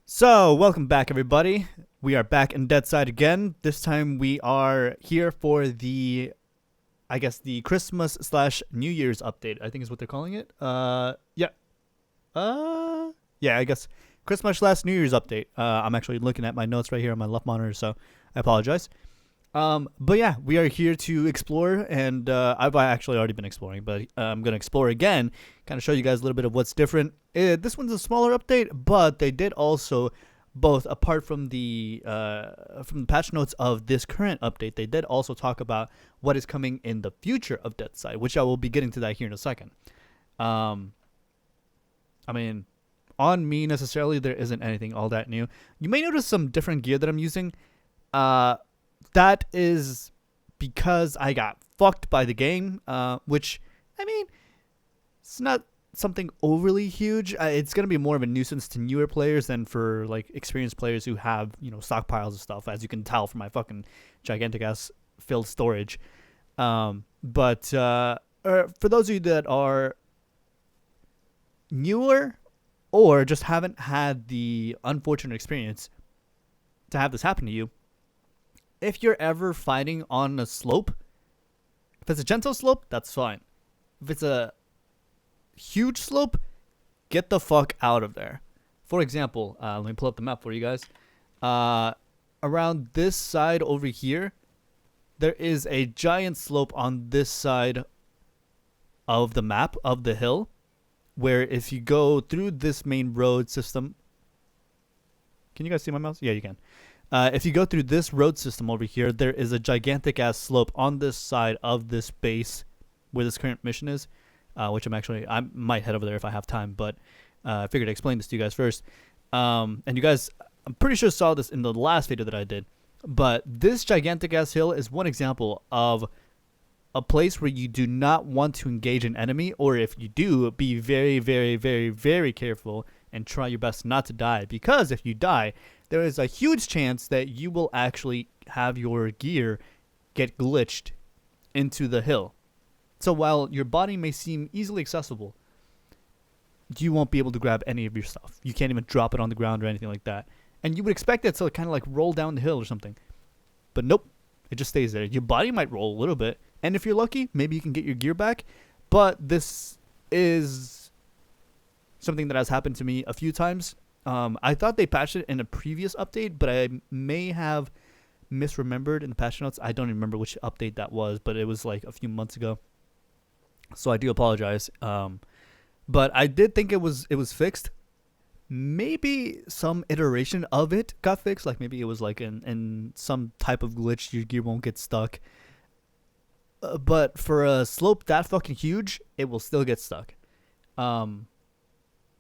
So, welcome back, everybody. We are back in Deadside again. This time we are here for the Christmas / New Year's update, I think is what they're calling it. I guess Christmas / New Year's update. I'm actually looking at my notes right here on my left monitor, so I apologize. But yeah, we are here to explore, and I've actually already been exploring, but I'm going to explore again, kind of show you guys a little bit of what's different. This one's a smaller update, but they did also, both apart from the patch notes of this current update, they did also talk about what is coming in the future of Deadside, which I will be getting to that here in a second. I mean, on me necessarily, there isn't anything all that new. You may notice some different gear that I'm using. That is because I got fucked by the game, which, I mean, it's not something overly huge. It's going to be more of a nuisance to newer players than for, like, experienced players who have, stockpiles of stuff, as you can tell from my fucking gigantic-ass filled storage. But for those of you that are newer or just haven't had the unfortunate experience to have this happen to you, if you're ever fighting on a slope, if it's a gentle slope, that's fine. If it's a huge slope, get the fuck out of there. For example, let me pull up the map for you guys. Around this side over here, there is a giant slope on this side of the map, of the hill, where if you go through this main road system... Can you guys see my mouse? Yeah, you can. If you go through this road system over here, there is a gigantic-ass slope on this side of this base where this current mission is, which I might head over there if I have time, but I figured I'd explain this to you guys first. And you guys, I'm pretty sure saw this in the last video that I did, but this gigantic-ass hill is one example of a place where you do not want to engage an enemy, or if you do, be very, very, very, very careful and try your best not to die, because if you die, there is a huge chance that you will actually have your gear get glitched into the hill. So while your body may seem easily accessible, you won't be able to grab any of your stuff. You can't even drop it on the ground or anything like that. And you would expect it to kind of like roll down the hill or something. But nope, it just stays there. Your body might roll a little bit. And if you're lucky, maybe you can get your gear back. But this is something that has happened to me a few times. I thought they patched it in a previous update, but I may have misremembered in the patch notes. I don't even remember which update that was, but it was like a few months ago. So I do apologize. But I did think it was fixed. Maybe some iteration of it got fixed. Like maybe it was like in some type of glitch, your gear won't get stuck. But for a slope that fucking huge, it will still get stuck.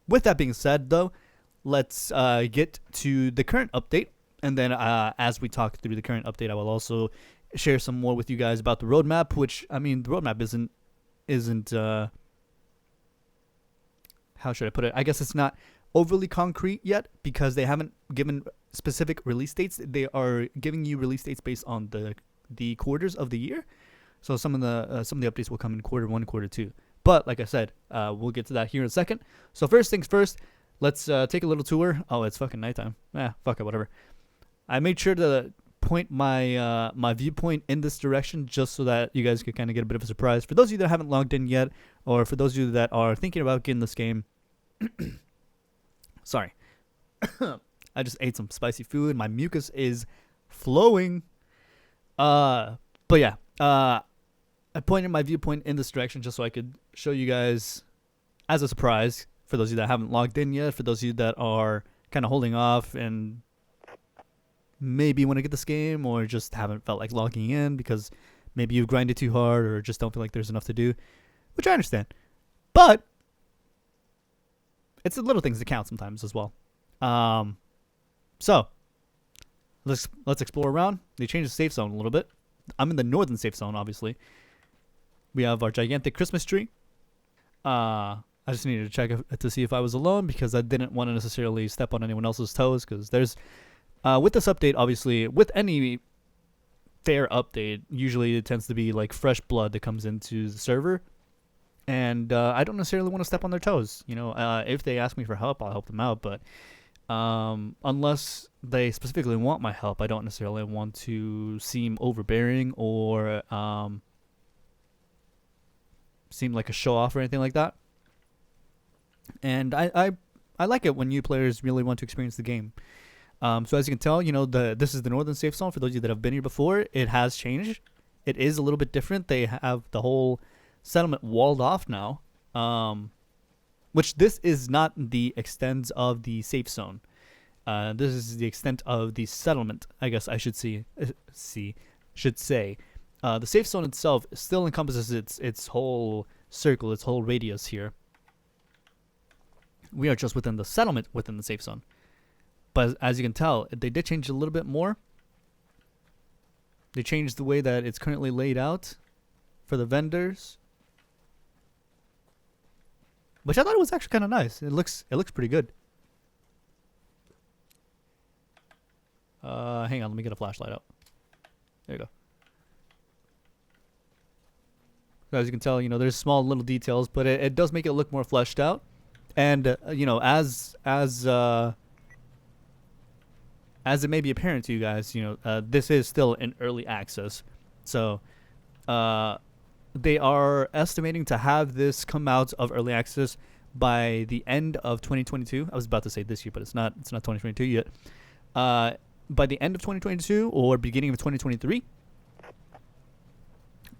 With that being said, though, let's get to the current update, and then as we talk through the current update, I will also share some more with you guys about the roadmap. Which, I mean, the roadmap isn't how should I put it? I guess it's not overly concrete yet because they haven't given specific release dates. They are giving you release dates based on the quarters of the year. So some of the updates will come in quarter 1, quarter 2. But like I said, we'll get to that here in a second. So first things first. Let's take a little tour. Oh, it's fucking nighttime. Fuck it, whatever. I made sure to point my my viewpoint in this direction just so that you guys could kind of get a bit of a surprise. For those of you that haven't logged in yet, or for those of you that are thinking about getting this game, sorry. I just ate some spicy food. My mucus is flowing. But yeah. I pointed my viewpoint in this direction just so I could show you guys as a surprise. For those of you that haven't logged in yet, for those of you that are kind of holding off and maybe want to get this game or just haven't felt like logging in because maybe you've grinded too hard or just don't feel like there's enough to do, which I understand. But it's the little things that count sometimes as well. So let's explore around. They changed the safe zone a little bit. I'm in the northern safe zone, obviously. We have our gigantic Christmas tree. I just needed to check to see if I was alone because I didn't want to necessarily step on anyone else's toes because there's, with this update, obviously, with any fair update. Usually it tends to be like fresh blood that comes into the server, and I don't necessarily want to step on their toes. If they ask me for help, I'll help them out. But unless they specifically want my help, I don't necessarily want to seem overbearing or seem like a show off or anything like that. And I like it when new players really want to experience the game. So as you can tell, this is the northern safe zone. For those of you that have been here before, it has changed. It is a little bit different. They have the whole settlement walled off now, which this is not the extent of the safe zone. This is the extent of the settlement, I guess I should say. The safe zone itself still encompasses its whole circle, its whole radius here. We are just within the settlement within the safe zone. But as you can tell, they did change a little bit more. They changed the way that it's currently laid out for the vendors, which I thought it was actually kind of nice. It looks pretty good. Hang on, let me get a flashlight out. There you go. So as you can tell, there's small little details, but it does make it look more fleshed out. And as it may be apparent to you guys, this is still in early access. So they are estimating to have this come out of early access by the end of 2022. I was about to say this year, but it's not 2022 yet. By the end of 2022 or beginning of 2023.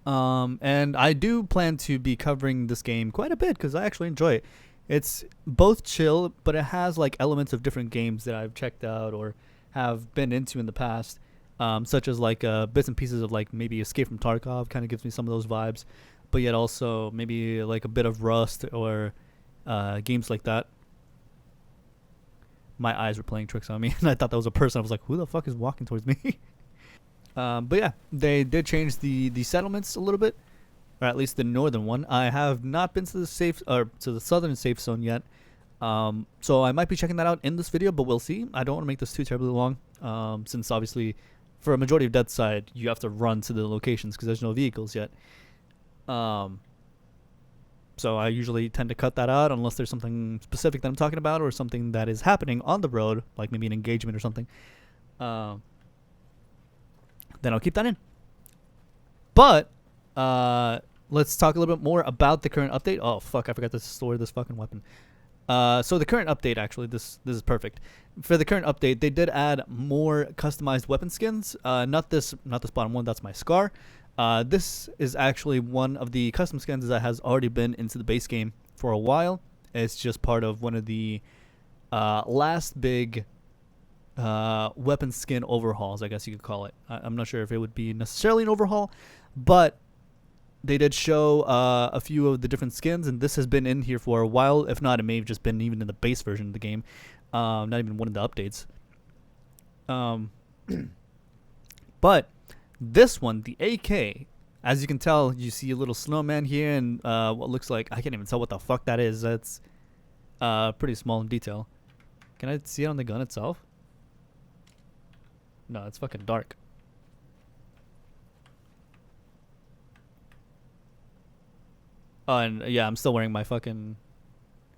And I do plan to be covering this game quite a bit because I actually enjoy it. It's both chill, but it has like elements of different games that I've checked out or have been into in the past, such as like bits and pieces of like maybe Escape from Tarkov kind of gives me some of those vibes, but yet also maybe like a bit of Rust or games like that. My eyes were playing tricks on me, and I thought that was a person. I was like, who the fuck is walking towards me? But yeah, they did change the settlements a little bit, or at least the northern one. I have not been to the southern safe zone yet. So I might be checking that out in this video, but we'll see. I don't want to make this too terribly long, since obviously for a majority of Deadside, you have to run to the locations because there's no vehicles yet. So I usually tend to cut that out unless there's something specific that I'm talking about or something that is happening on the road, like maybe an engagement or something. Then I'll keep that in. But let's talk a little bit more about the current update. Oh, fuck, I forgot to store this fucking weapon. So the current update, actually, this is perfect. For the current update, they did add more customized weapon skins. Not this bottom one, that's my Scar. This is actually one of the custom skins that has already been into the base game for a while. It's just part of one of the last big weapon skin overhauls, I guess you could call it. I'm not sure if it would be necessarily an overhaul, but they did show a few of the different skins, and this has been in here for a while. If not, it may have just been even in the base version of the game, not even one of the updates. But this one, the AK, as you can tell, you see a little snowman here, and what looks like, I can't even tell what the fuck that is. That's pretty small in detail. Can I see it on the gun itself? No, it's fucking dark. Oh, and yeah, I'm still wearing my fucking...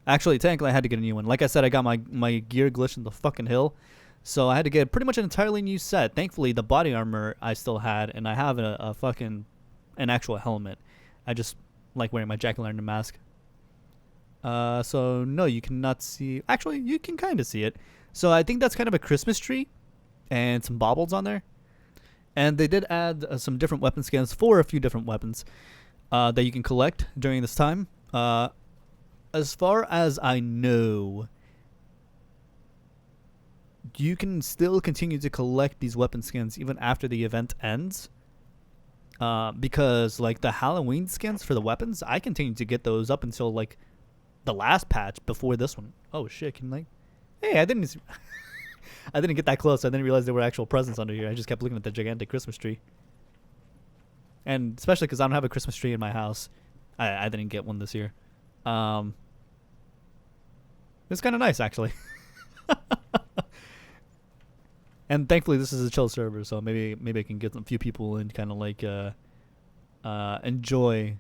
Actually, technically, I had to get a new one. Like I said, I got my gear glitched in the fucking hill. So I had to get pretty much an entirely new set. Thankfully, the body armor I still had, and I have a fucking... an actual helmet. I just like wearing my jack-o'-lantern mask. So, no, you cannot see... Actually, you can kind of see it. So I think that's kind of a Christmas tree. And some baubles on there. And they did add some different weapon skins for a few different weapons that you can collect during this time. As far as I know, you can still continue to collect these weapon skins even after the event ends. Because like the Halloween skins for the weapons, I continue to get those up until like the last patch before this one. Oh shit, can like... Hey, I didn't get that close. I didn't realize there were actual presents under here. I just kept looking at the gigantic Christmas tree. And especially because I don't have a Christmas tree in my house. I didn't get one this year. It's kind of nice, actually. And thankfully, this is a chill server, so maybe I can get a few people and kind of like enjoy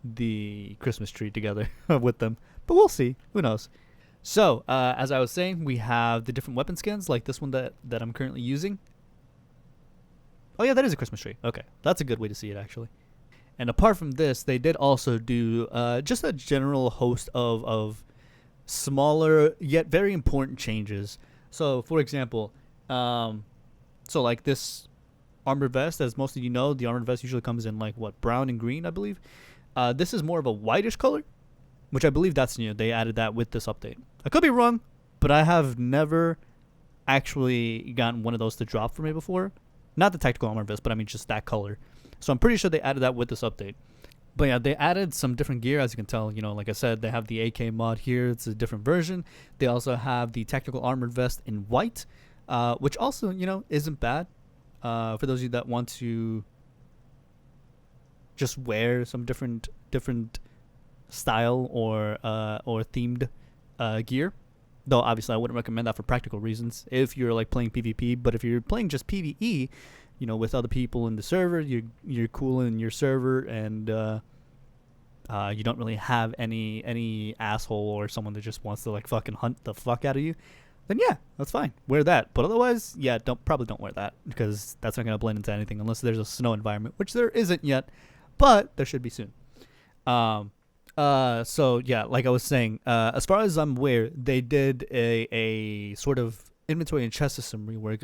the Christmas tree together with them. But we'll see. Who knows? So, as I was saying, we have the different weapon skins, like this one that I'm currently using. Oh yeah, that is a Christmas tree. Okay, that's a good way to see it, actually. And apart from this, they did also do just a general host of smaller yet very important changes. So, for example, so like this armor vest, as most of you know, the armor vest usually comes in like what, brown and green, I believe. This is more of a whitish color, which I believe that's new. They added that with this update. I could be wrong, but I have never actually gotten one of those to drop for me before. Not the tactical armor vest, but I mean just that color. So I'm pretty sure they added that with this update. But yeah, they added some different gear, as you can tell. You know, like I said, they have the AK mod here. It's a different version. They also have the tactical armored vest in white, which also, you know, isn't bad. For those of you that want to just wear some different style or themed gear. Though obviously I wouldn't recommend that for practical reasons if you're like playing PvP. But if you're playing just PvE, you know, with other people in the server, you're cool in your server, and you don't really have any asshole or someone that just wants to like fucking hunt the fuck out of you, then yeah, that's fine. Wear that. But otherwise, yeah, probably don't wear that, because that's not gonna blend into anything unless there's a snow environment, which there isn't yet, but there should be soon. So yeah, like I was saying, as far as I'm aware, they did a sort of inventory and chest system rework,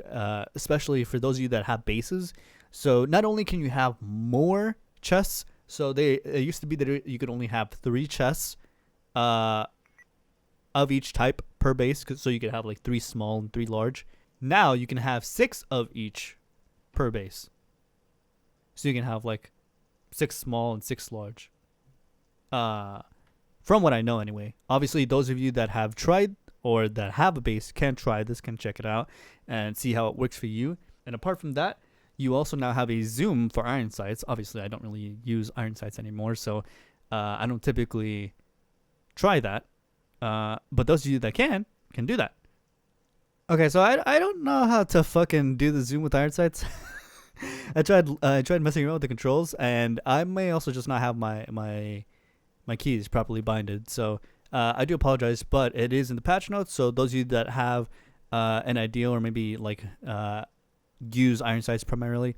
especially for those of you that have bases. So not only can you have more chests, so it used to be that you could only have 3 chests, of each type per base, so you could have like 3 small and 3 large. Now you can have 6 of each per base. So you can have like 6 small and 6 large. From what I know anyway. Obviously, those of you that have tried or that have a base can try this, can check it out and see how it works for you. And apart from that, you also now have a zoom for iron sights. Obviously, I don't really use iron sights anymore, so I don't typically try that. But those of you that can do that. Okay, so I don't know how to fucking do the zoom with iron sights. I tried messing around with the controls, and I may also just not have my keys properly binded. So I do apologize, but it is in the patch notes. So those of you that have an idea, or maybe like use iron sights primarily,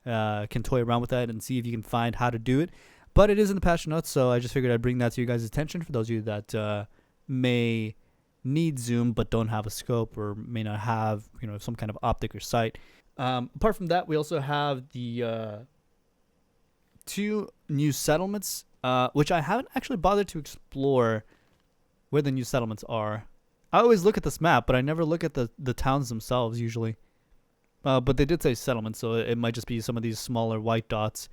can toy around with that and see if you can find how to do it. But it is in the patch notes, so I just figured I'd bring that to you guys' attention for those of you that may need zoom but don't have a scope, or may not have, you know, some kind of optic or sight. Apart from that, we also have the 2 new settlements, which I haven't actually bothered to explore where the new settlements are. I always look at this map, but I never look at the towns themselves usually. But they did say settlements, so it might just be some of these smaller white dots.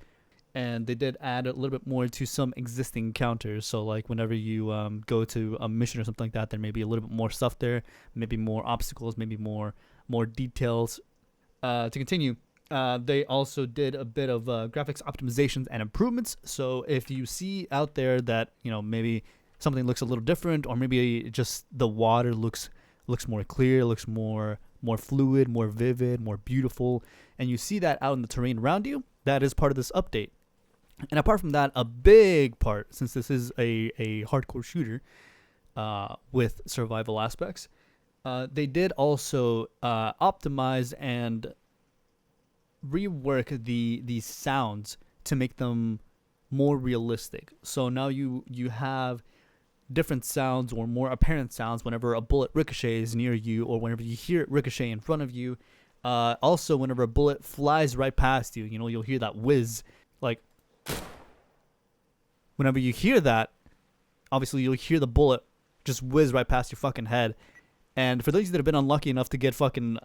And they did add a little bit more to some existing encounters. So like whenever you go to a mission or something like that, there may be a little bit more stuff there, maybe more obstacles, maybe more details. To continue, they also did a bit of graphics optimizations and improvements. So if you see out there that, you know, maybe something looks a little different, or maybe just the water looks more clear, looks more fluid, more vivid, more beautiful, and you see that out in the terrain around you, that is part of this update. And apart from that, a big part, since this is a hardcore shooter with survival aspects, they did also optimize and rework the sounds to make them more realistic. So now you have different sounds, or more apparent sounds, whenever a bullet ricochets near you, or whenever you hear it ricochet in front of you. Also, whenever a bullet flies right past you, you know, you'll hear that whiz. Like, whenever you hear that, obviously you'll hear the bullet just whiz right past your fucking head. And for those that have been unlucky enough to get fucking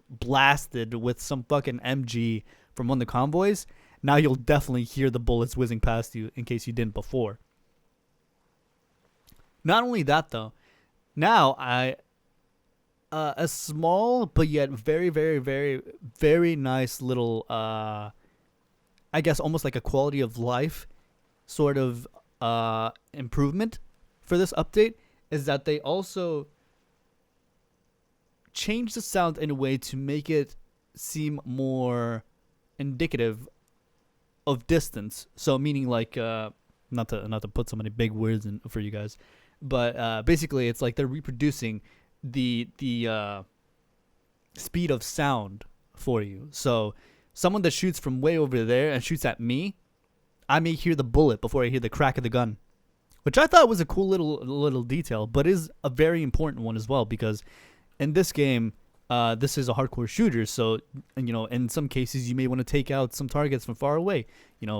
blasted with some fucking MG from one of the convoys, now you'll definitely hear the bullets whizzing past you, in case you didn't before. Not only that, though, now a small but yet very, very, very, very nice little, I guess almost like a quality of life sort of improvement for this update is that they also change the sound in a way to make it seem more indicative of distance. So meaning like not to put so many big words in for you guys, but basically it's like they're reproducing the speed of sound for you. So someone that shoots from way over there and shoots at me, I may hear the bullet before I hear the crack of the gun, which I thought was a cool little detail, but is a very important one as well, because in this game, this is a hardcore shooter. So, in some cases, you may want to take out some targets from far away.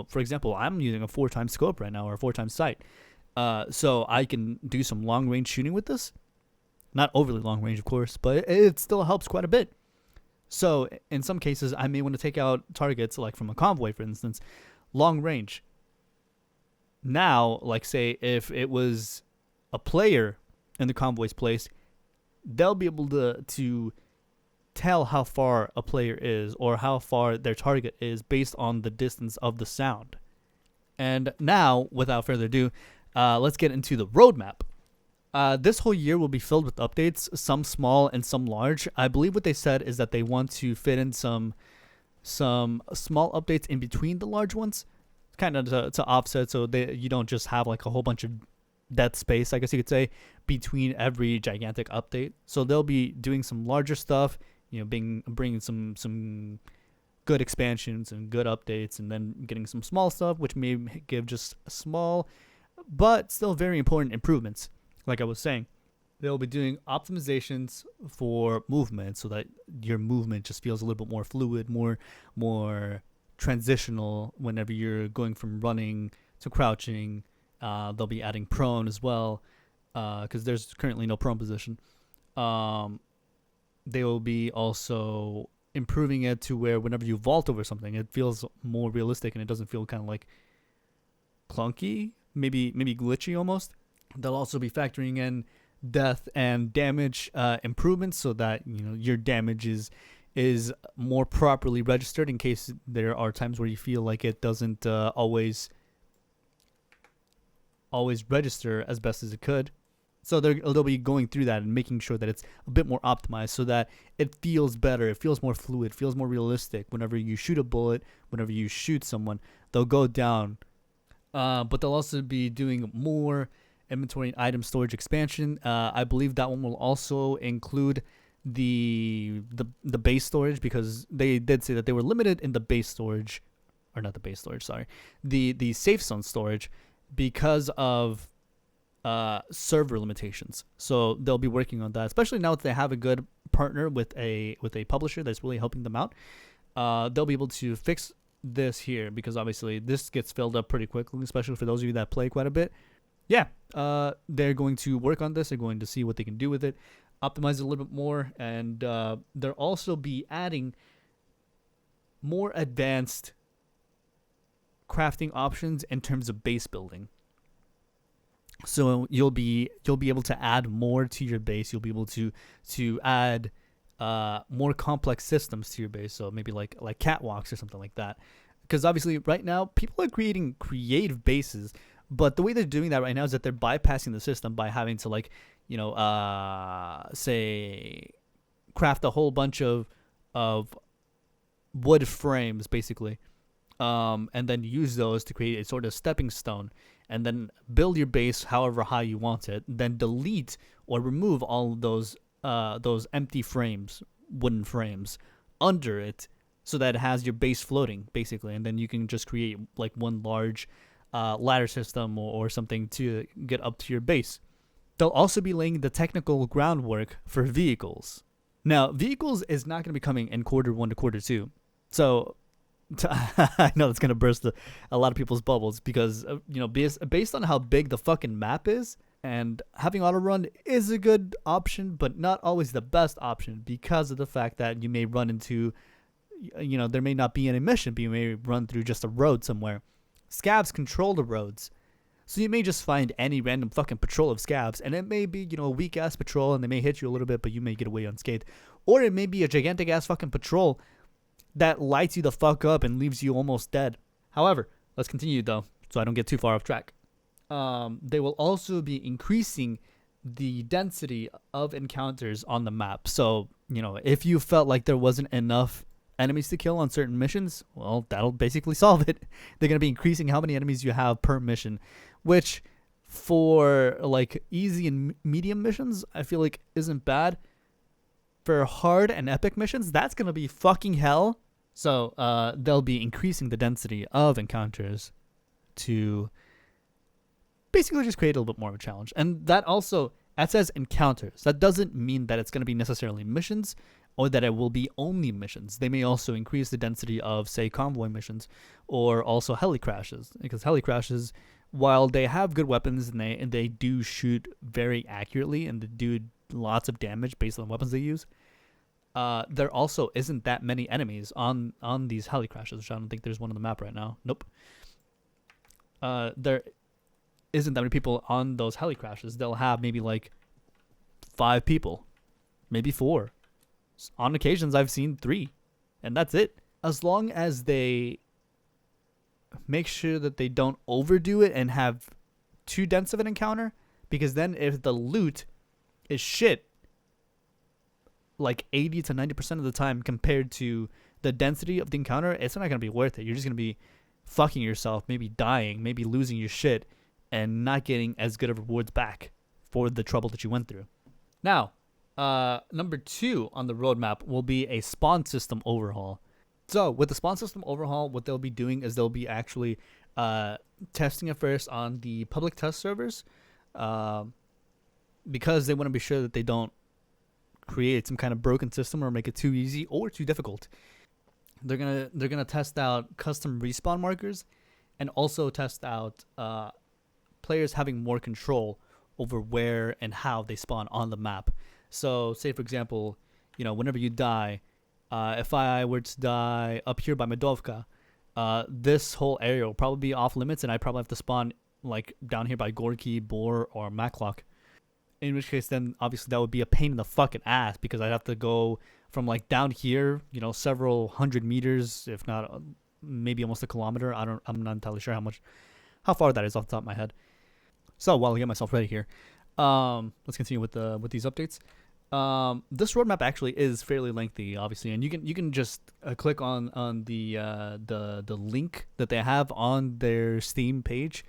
For example, I'm using a 4x scope right now, or a 4x sight. So I can do some long range shooting with this. Not overly long range, of course, but it still helps quite a bit. So in some cases, I may want to take out targets, like from a convoy, for instance, long range. Now, like say if it was a player in the convoy's place, they'll be able to tell how far a player is or how far their target is based on the distance of the sound. And now, without further ado, let's get into the roadmap. This whole year will be filled with updates, some small and some large. I believe what they said is that they want to fit in some small updates in between the large ones, kind of to offset, so you don't just have like a whole bunch of dead space, I guess you could say, between every gigantic update. So they'll be doing some larger stuff, bringing some good expansions and good updates, and then getting some small stuff, which may give just small, but still very important improvements. Like I was saying, they'll be doing optimizations for movement so that your movement just feels a little bit more fluid, more transitional whenever you're going from running to crouching. They'll be adding prone as well, because there's currently no prone position. They will be also improving it to where whenever you vault over something, it feels more realistic and it doesn't feel kind of like clunky, maybe glitchy almost. They'll also be factoring in death and damage improvements so that your damage is more properly registered, in case there are times where you feel like it doesn't always register as best as it could. So they'll be going through that and making sure that it's a bit more optimized so that it feels better, it feels more fluid, feels more realistic. Whenever you shoot a bullet, whenever you shoot someone, they'll go down. But they'll also be doing more inventory and item storage expansion. I believe that one will also include the base storage, because they did say that they were limited in the base storage, or not the base storage, sorry, the safe zone storage, because of server limitations. So they'll be working on that, especially now that they have a good partner with a publisher that's really helping them out. They'll be able to fix this here, because obviously this gets filled up pretty quickly, especially for those of you that play quite a bit. Yeah, they're going to work on this. They're going to see what they can do with it, optimize it a little bit more, and they'll also be adding more advanced crafting options in terms of base building. So you'll be able to add more to your base. You'll be able to add more complex systems to your base. So maybe like catwalks or something like that. Because obviously right now people are creating creative bases, but the way they're doing that right now is that they're bypassing the system by having to say craft a whole bunch of wood frames basically, and then use those to create a sort of stepping stone, and then build your base however high you want it, then delete or remove all of those empty frames, wooden frames, under it, so that it has your base floating basically, and then you can just create like one large ladder system or something to get up to your base. They'll also be laying the technical groundwork for vehicles. Now, vehicles is not going to be coming in quarter 1 to quarter 2. So I know it's going to burst a lot of people's bubbles, because based on how big the fucking map is, and having auto run is a good option, but not always the best option, because of the fact that you may run into, there may not be any mission, but you may run through just a road somewhere. Scavs control the roads, so you may just find any random fucking patrol of scavs, and it may be a weak ass patrol, and they may hit you a little bit, but you may get away unscathed. Or it may be a gigantic ass fucking patrol that lights you the fuck up and leaves you almost dead. However, let's continue though, so I don't get too far off track. They will also be increasing the density of encounters on the map. So If you felt like there wasn't enough enemies to kill on certain missions, well, that'll basically solve it. They're going to be increasing how many enemies you have per mission, which for like easy and medium missions, I feel like isn't bad. For hard and epic missions, that's going to be fucking hell. So they'll be increasing the density of encounters to basically just create a little bit more of a challenge. And that says encounters. That doesn't mean that it's going to be necessarily missions or that it will be only missions. They may also increase the density of, say, convoy missions or also heli crashes. Because heli crashes, while they have good weapons and they do shoot very accurately and they do lots of damage based on the weapons they use, there also isn't that many enemies on these heli crashes, which I don't think there's one on the map right now. Nope. There isn't that many people on those heli crashes. They'll have maybe like 5 people, maybe 4. On occasions, I've seen 3, and that's it. As long as they make sure that they don't overdo it and have too dense of an encounter, because then if the loot is shit, like 80 to 90% of the time compared to the density of the encounter, it's not going to be worth it. You're just going to be fucking yourself, maybe dying, maybe losing your shit, and not getting as good of rewards back for the trouble that you went through. Now, number 2 on the roadmap will be a spawn system overhaul. So with the spawn system overhaul, what they'll be doing is they'll be actually testing it first on the public test servers, because they want to be sure that they don't create some kind of broken system or make it too easy or too difficult. They're gonna test out custom respawn markers, and also test out players having more control over where and how they spawn on the map. So, say for example, whenever you die, if I were to die up here by Medovka, this whole area will probably be off limits, and I probably have to spawn like down here by Gorky, Bor, or Matlock. In which case, then obviously that would be a pain in the fucking ass, because I'd have to go from like down here, several hundred meters, if not maybe almost a kilometer. I'm not entirely sure how far that is off the top of my head. So while I get myself ready here, let's continue with these updates. This roadmap actually is fairly lengthy, obviously, and you can just click on the link that they have on their Steam page,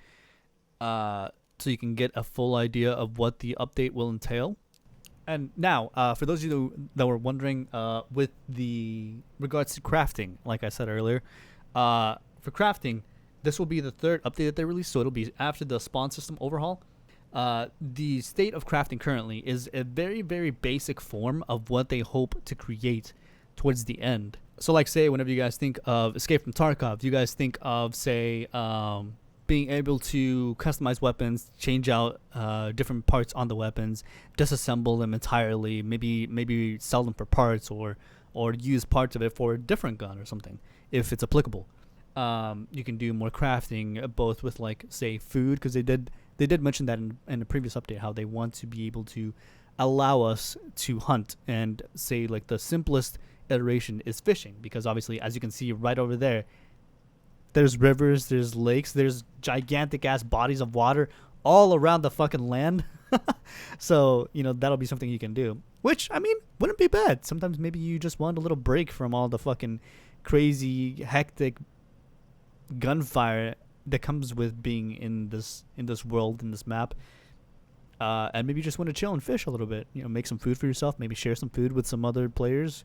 so you can get a full idea of what the update will entail. And now, for those of you that were wondering, with the regards to crafting, like I said earlier, for crafting, this will be the 3rd update that they released, so it'll be after the spawn system overhaul. The state of crafting currently is a very, very basic form of what they hope to create towards the end. So like, say, whenever you guys think of Escape from Tarkov, you guys think of, say, being able to customize weapons, change out different parts on the weapons, disassemble them entirely, maybe sell them for parts, or use parts of it for a different gun or something, if it's applicable. You can do more crafting, both with, like, say, food, because they did mention that in the previous update, how they want to be able to allow us to hunt, and say, like, the simplest iteration is fishing, because obviously, as you can see right over there's rivers, there's lakes, there's gigantic ass bodies of water all around the fucking land. So, that'll be something you can do, which, I mean, wouldn't be bad. Sometimes maybe you just want a little break from all the fucking crazy, hectic gunfire that comes with being in this world, in this map, and maybe you just want to chill and fish a little bit. Make some food for yourself, maybe share some food with some other players,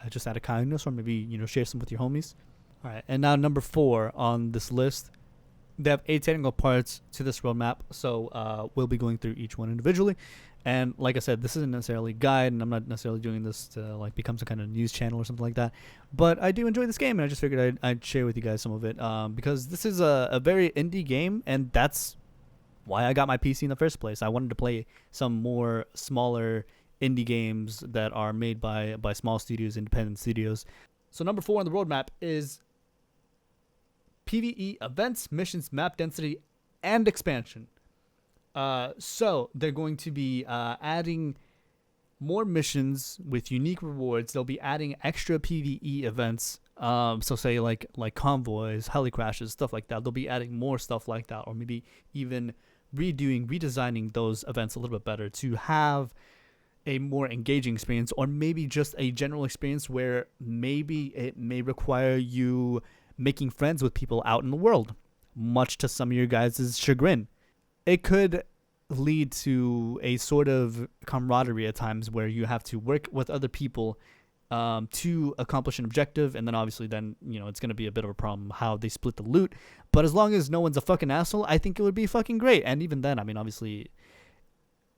just out of kindness, or maybe share some with your homies. All right, and now number 4 on this list, they have 8 technical parts to this roadmap, so we'll be going through each one individually. And like I said, this isn't necessarily a guide, and I'm not necessarily doing this to like become some kind of news channel or something like that. But I do enjoy this game, and I just figured I'd share with you guys some of it, because this is a very indie game, and that's why I got my PC in the first place. I wanted to play some more smaller indie games that are made by small studios, independent studios. So number 4 on the roadmap is PvE events, missions, map density, and expansion. So they're going to be adding more missions with unique rewards. They'll be adding extra PvE events. So say like convoys, heli crashes, stuff like that. They'll be adding more stuff like that, or maybe even redesigning those events a little bit better to have a more engaging experience, or maybe just a general experience where maybe it may require you making friends with people out in the world, much to some of your guys' chagrin. It could lead to a sort of camaraderie at times where you have to work with other people to accomplish an objective, and then obviously then it's gonna be a bit of a problem how they split the loot. But as long as no one's a fucking asshole, I think it would be fucking great. And even then, I mean, obviously,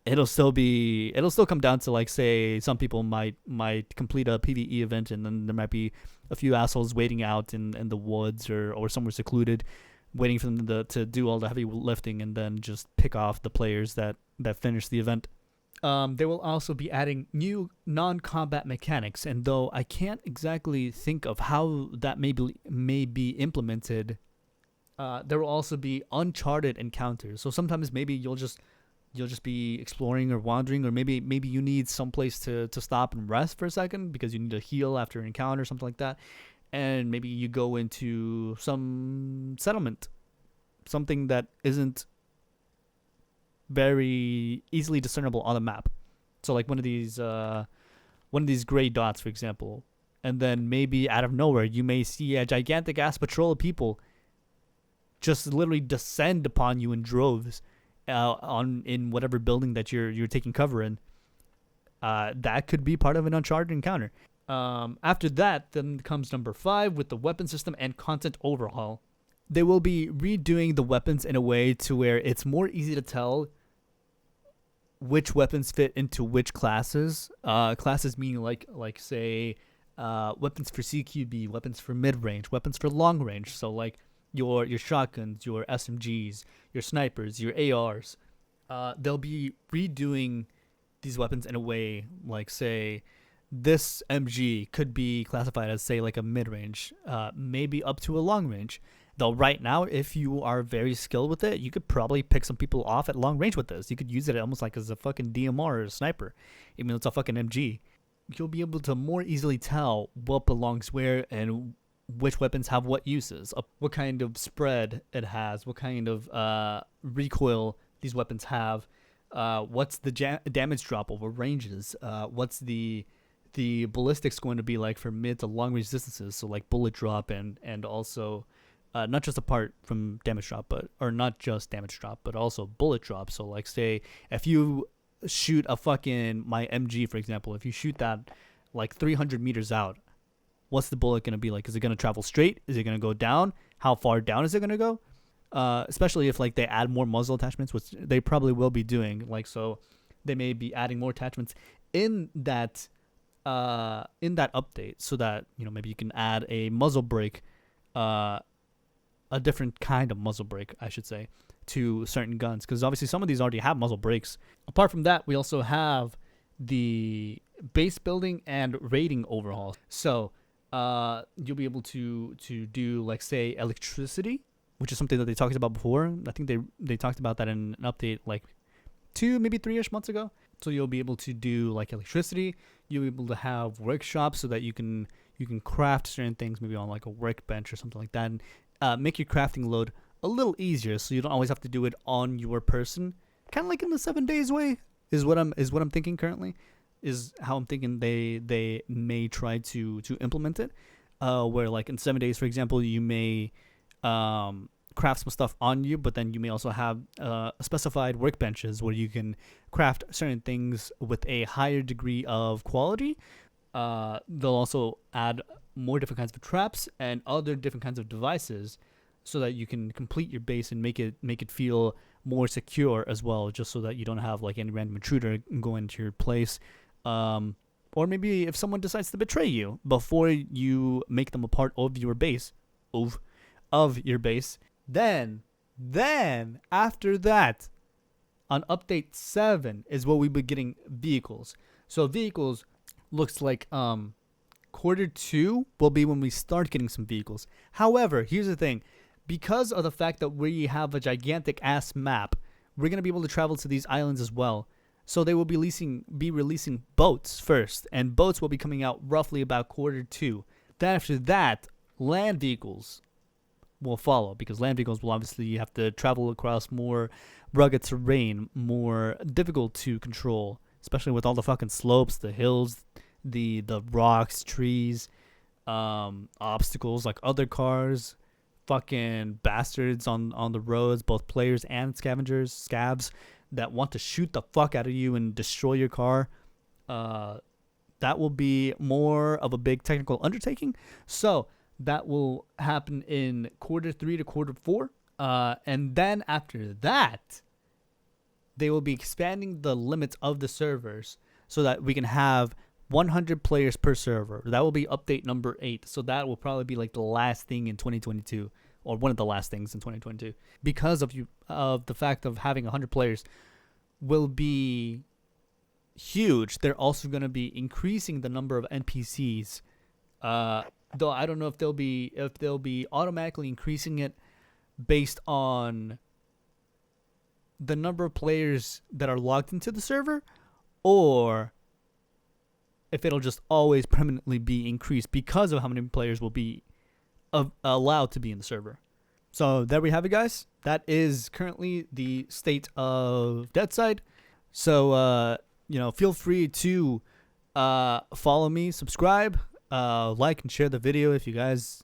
it'll still come down to, like, say some people might complete a PvE event, and then there might be a few assholes waiting out in the woods or somewhere secluded, waiting for them to do all the heavy lifting and then just pick off the players that finish the event. They will also be adding new non-combat mechanics, and though I can't exactly think of how that may be implemented, there will also be uncharted encounters. So sometimes maybe you'll just be exploring or wandering, or maybe you need someplace to stop and rest for a second because you need to heal after an encounter or something like that, and maybe you go into some settlement, something that isn't very easily discernible on the map. So like one of these gray dots, for example, and then maybe out of nowhere you may see a gigantic ass patrol of people just literally descend upon you in droves in whatever building that you're taking cover in. That could be part of an uncharted encounter. After that, then comes number 5 with the weapon system and content overhaul. They will be redoing the weapons in a way to where it's more easy to tell which weapons fit into which classes. Classes meaning like say weapons for CQB, weapons for mid-range, weapons for long range. So like your shotguns, your SMGs, your snipers, your ARs. They'll be redoing these weapons in a way like, say, this MG could be classified as, say, like a mid-range, maybe up to a long range. Though right now, if you are very skilled with it, you could probably pick some people off at long range with this. You could use it almost like as a fucking DMR or a sniper, even though it's a fucking MG. You'll be able to more easily tell what belongs where and which weapons have what uses, what kind of spread it has, what kind of recoil these weapons have, what's the damage drop over ranges, what's the ballistics going to be like for mid to long range distances, so like bullet drop and also not just apart from damage drop, not just damage drop, but also bullet drop. So like, say if you shoot my MG, for example, if you shoot that like 300 meters out, what's the bullet going to be like? Is it going to travel straight? Is it going to go down? How far down is it going to go? Especially if like they add more muzzle attachments, which they probably will be doing. Like, so they may be adding more attachments in that update, so that maybe you can add a muzzle brake, a different kind of muzzle brake, I should say, to certain guns, because obviously some of these already have muzzle brakes. Apart from that, we also have the base building and raiding overhaul. So you'll be able to do, like, say, electricity, which is something that they talked about before. I think they talked about that in an update like 2, maybe 3-ish months ago. So you'll be able to do like electricity. You'll be able to have workshops so that you can craft certain things, maybe on like a workbench or something like that, and make your crafting load a little easier, so you don't always have to do it on your person. Kind of like in the 7 days way is what I'm thinking currently. Is how I'm thinking they may try to implement it. Where like in 7 days, for example, you may craft some stuff on you, but then you may also have specified workbenches where you can craft certain things with a higher degree of quality. They'll also add more different kinds of traps and other different kinds of devices, so that you can complete your base and make it feel more secure as well, just so that you don't have like any random intruder go into your place. Or maybe if someone decides to betray you before you make them a part of your base, of your base, then after that, on update 7 is where we be getting vehicles. So vehicles looks like quarter 2 will be when we start getting some vehicles. However, here's the thing. Because of the fact that we have a gigantic ass map, we're going to be able to travel to these islands as well. So they will be releasing boats first, and boats will be coming out roughly about quarter 2. Then after that, land vehicles will follow, because land vehicles will obviously have to travel across more rugged terrain, more difficult to control especially with all the fucking slopes, the hills, the rocks, trees, obstacles like other cars, fucking bastards on the roads, both players and scavs that want to shoot the fuck out of you and destroy your car. That will be more of a big technical undertaking. So that will happen in Q3 to Q4. And then after that, they will be expanding the limits of the servers so that we can have 100 players per server. That will be update number 8. So that will probably be like the last thing in 2022, or one of the last things in 2022. Because of the fact of having 100 players will be huge. They're also going to be increasing the number of NPCs. Though I don't know if they'll be automatically increasing it based on the number of players that are logged into the server, or if it'll just always permanently be increased because of how many players will be allowed to be in the server. So there we have it, guys. That is currently the state of Deadside. So feel free to follow me, subscribe, like and share the video if you guys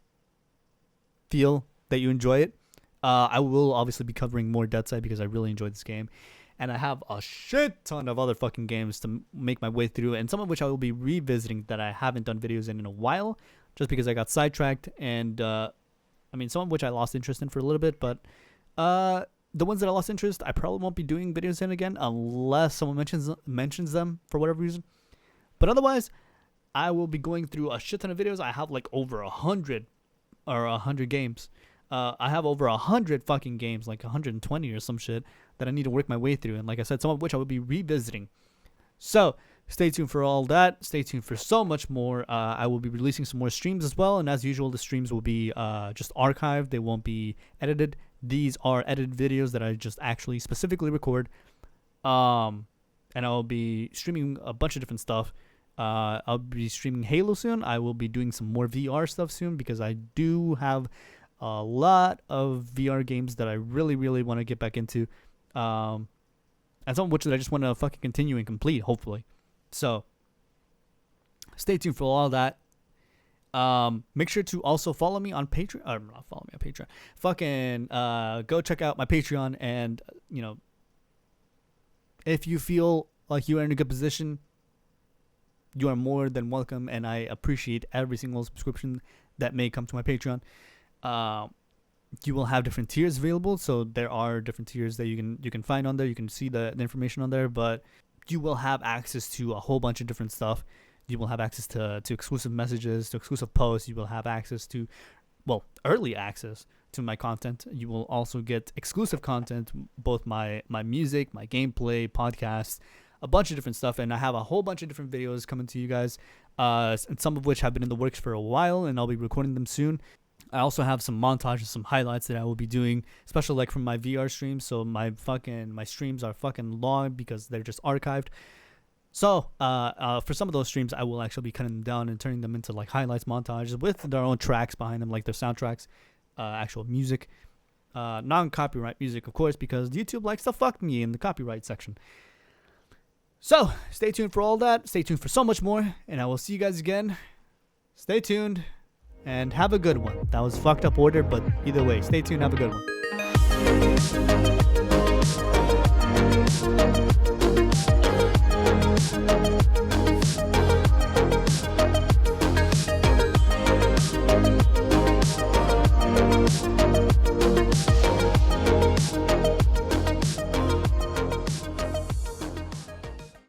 feel that you enjoy it. I will obviously be covering more Deadside because I really enjoyed this game. And I have a shit ton of other fucking games to make my way through, and some of which I will be revisiting that I haven't done videos in a while, just because I got sidetracked, and some of which I lost interest in for a little bit, but the ones that I lost interest, I probably won't be doing videos in again unless someone mentions them for whatever reason. But otherwise, I will be going through a shit ton of videos. I have like over 100 games. I have over 100 fucking games, like 120 or some shit, that I need to work my way through. And like I said, some of which I will be revisiting. So stay tuned for all that. Stay tuned for so much more. I will be releasing some more streams as well. And as usual, the streams will be just archived. They won't be edited. These are edited videos that I just actually specifically record. And I'll be streaming a bunch of different stuff. I'll be streaming Halo soon. I will be doing some more VR stuff soon because I do have a lot of VR games that I really, really want to get back into. And some of which that I just want to fucking continue and complete, hopefully. So, stay tuned for all that. Make sure to also follow me on Patreon. Or not follow me on Patreon. Fucking go check out my Patreon. And, if you feel like you are in a good position, you are more than welcome. And I appreciate every single subscription that may come to my Patreon. You will have different tiers available, so there are different tiers that you can find on there. You can see the information on there, but you will have access to a whole bunch of different stuff. You will have access to exclusive messages, to exclusive posts. You will have access to, early access to my content. You will also get exclusive content, both my music, my gameplay, podcasts, a bunch of different stuff, and I have a whole bunch of different videos coming to you guys, and some of which have been in the works for a while, and I'll be recording them soon. I also have some montages, some highlights that I will be doing, especially like from my VR streams. So my streams are fucking long because they're just archived. So for some of those streams, I will actually be cutting them down and turning them into like highlights, montages with their own tracks behind them, like their soundtracks, actual music, non-copyright music, of course, because YouTube likes to fuck me in the copyright section. So stay tuned for all that. Stay tuned for so much more, and I will see you guys again. Stay tuned. And have a good one. That was fucked up order, but either way, stay tuned. Have a good one.